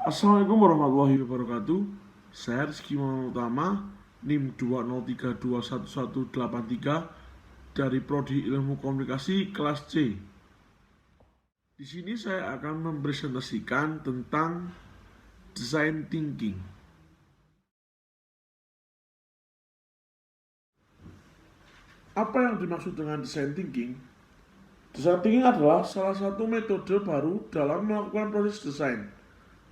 Assalamualaikum warahmatullahi wabarakatuh. Saya Rizky Muhammad Utama, NIM 203211183 dari Prodi Ilmu Komunikasi kelas C. Di sini saya akan mempresentasikan tentang design thinking. Apa yang dimaksud dengan design thinking? Design thinking adalah salah satu metode baru dalam melakukan proses desain.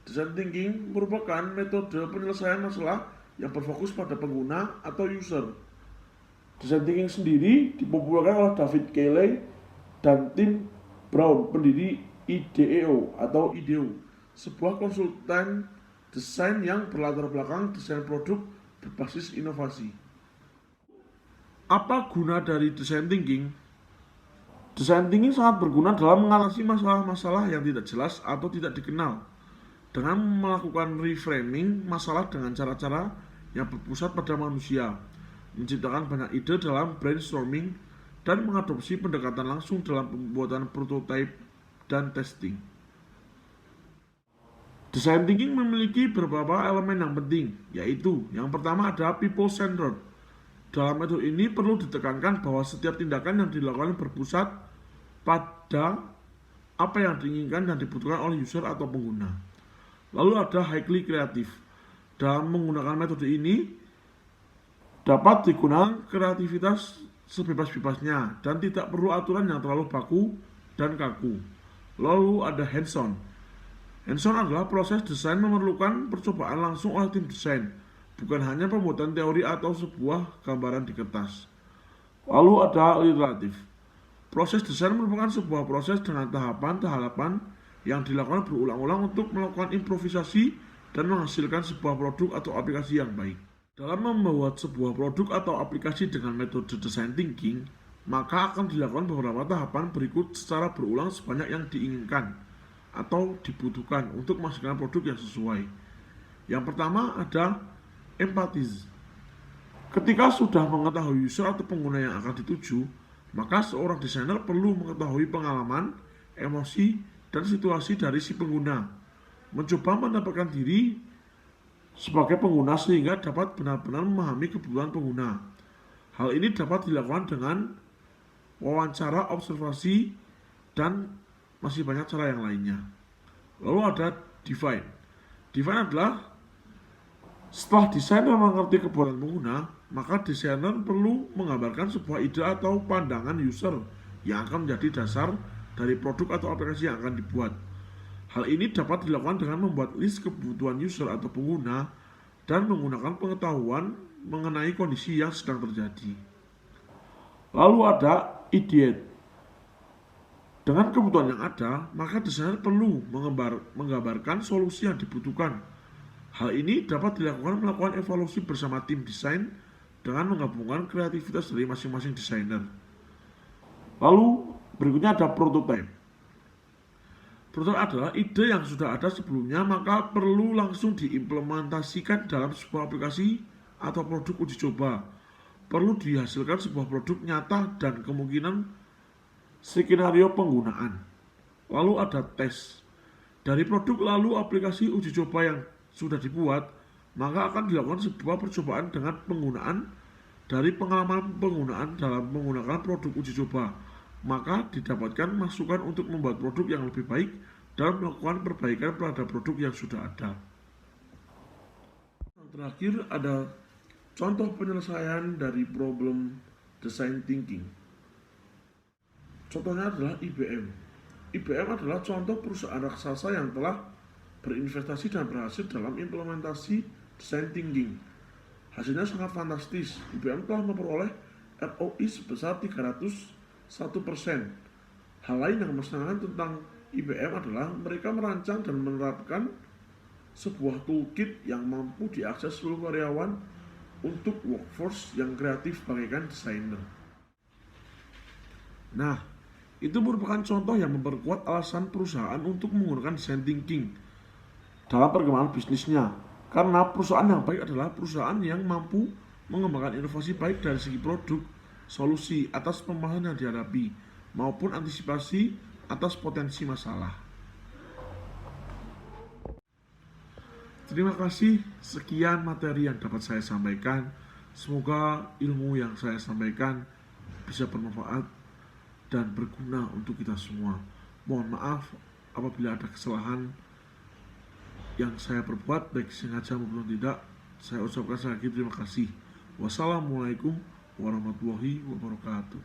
Design thinking merupakan metode penyelesaian masalah yang berfokus pada pengguna atau user. Design thinking sendiri dipopulerkan oleh David Cayley dan Tim Brown, pendiri IDEO atau IDEO, sebuah konsultan desain yang berlatar belakang desain produk berbasis inovasi. Apa guna dari design thinking? Design thinking sangat berguna dalam mengatasi masalah-masalah yang tidak jelas atau tidak dikenal, dengan melakukan reframing masalah dengan cara-cara yang berpusat pada manusia, menciptakan banyak ide dalam brainstorming, dan mengadopsi pendekatan langsung dalam pembuatan prototipe dan testing. Design thinking memiliki beberapa elemen yang penting, yaitu yang pertama ada people-centered. Dalam metode ini perlu ditekankan bahwa setiap tindakan yang dilakukan berpusat pada apa yang diinginkan dan dibutuhkan oleh user atau pengguna. Lalu ada highly kreatif. Dalam menggunakan metode ini dapat digunakan kreativitas sebebas-bebasnya dan tidak perlu aturan yang terlalu baku dan kaku. Lalu ada hands-on. Hands-on adalah proses desain memerlukan percobaan langsung oleh tim desain, bukan hanya pembuatan teori atau sebuah gambaran di kertas. Lalu ada iteratif. Proses desain merupakan sebuah proses dengan tahapan-tahapan yang dilakukan berulang-ulang untuk melakukan improvisasi dan menghasilkan sebuah produk atau aplikasi yang baik. Dalam membuat sebuah produk atau aplikasi dengan metode design thinking, maka akan dilakukan beberapa tahapan berikut secara berulang sebanyak yang diinginkan atau dibutuhkan untuk menghasilkan produk yang sesuai. Yang pertama ada empathize. Ketika sudah mengetahui user atau pengguna yang akan dituju, maka seorang desainer perlu mengetahui pengalaman, emosi, dan situasi dari si pengguna, mencoba mendapatkan diri sebagai pengguna sehingga dapat benar-benar memahami kebutuhan pengguna. Hal ini dapat dilakukan dengan wawancara, observasi, dan masih banyak cara yang lainnya. Lalu ada define. Define adalah setelah desainer mengerti kebutuhan pengguna, maka desainer perlu menggambarkan sebuah ide atau pandangan user yang akan menjadi dasar dari produk atau aplikasi yang akan dibuat. Hal ini dapat dilakukan dengan membuat list kebutuhan user atau pengguna dan menggunakan pengetahuan mengenai kondisi yang sedang terjadi. Lalu ada ideate. Dengan kebutuhan yang ada, maka desainer perlu menggambarkan solusi yang dibutuhkan. Hal ini dapat dilakukan melakukan evaluasi bersama tim desain dengan menggabungkan kreativitas dari masing-masing desainer. Lalu berikutnya ada prototype. Prototype adalah ide yang sudah ada sebelumnya maka perlu langsung diimplementasikan dalam sebuah aplikasi atau produk uji coba. Perlu dihasilkan sebuah produk nyata dan kemungkinan skenario penggunaan. Lalu ada tes. Dari produk lalu aplikasi uji coba yang sudah dibuat, maka akan dilakukan sebuah percobaan dengan penggunaan dari pengalaman penggunaan dalam menggunakan produk uji coba. Maka didapatkan masukan untuk membuat produk yang lebih baik dan melakukan perbaikan pada produk yang sudah ada. Yang terakhir ada contoh penyelesaian dari problem design thinking. Contohnya adalah IBM. IBM adalah contoh perusahaan raksasa yang telah berinvestasi dan berhasil dalam implementasi design thinking. Hasilnya sangat fantastis. IBM telah memperoleh ROI sebesar 301%. Hal lain yang menyenangkan tentang IBM adalah mereka merancang dan menerapkan sebuah toolkit yang mampu diakses seluruh karyawan untuk workforce yang kreatif bagaikan desainer. Nah, itu merupakan contoh yang memperkuat alasan perusahaan untuk menggunakan design thinking dalam perkembangan bisnisnya. Karena perusahaan yang baik adalah perusahaan yang mampu mengembangkan inovasi baik dari segi produk, solusi atas permasalahan yang dihadapi, maupun antisipasi atas potensi masalah. Terima kasih, sekian materi yang dapat saya sampaikan. Semoga ilmu yang saya sampaikan bisa bermanfaat dan berguna untuk kita semua. Mohon maaf apabila ada kesalahan yang saya perbuat, baik sengaja maupun tidak. Saya ucapkan sekali lagi terima kasih. Wassalamualaikum warahmatullahi wabarakatuh.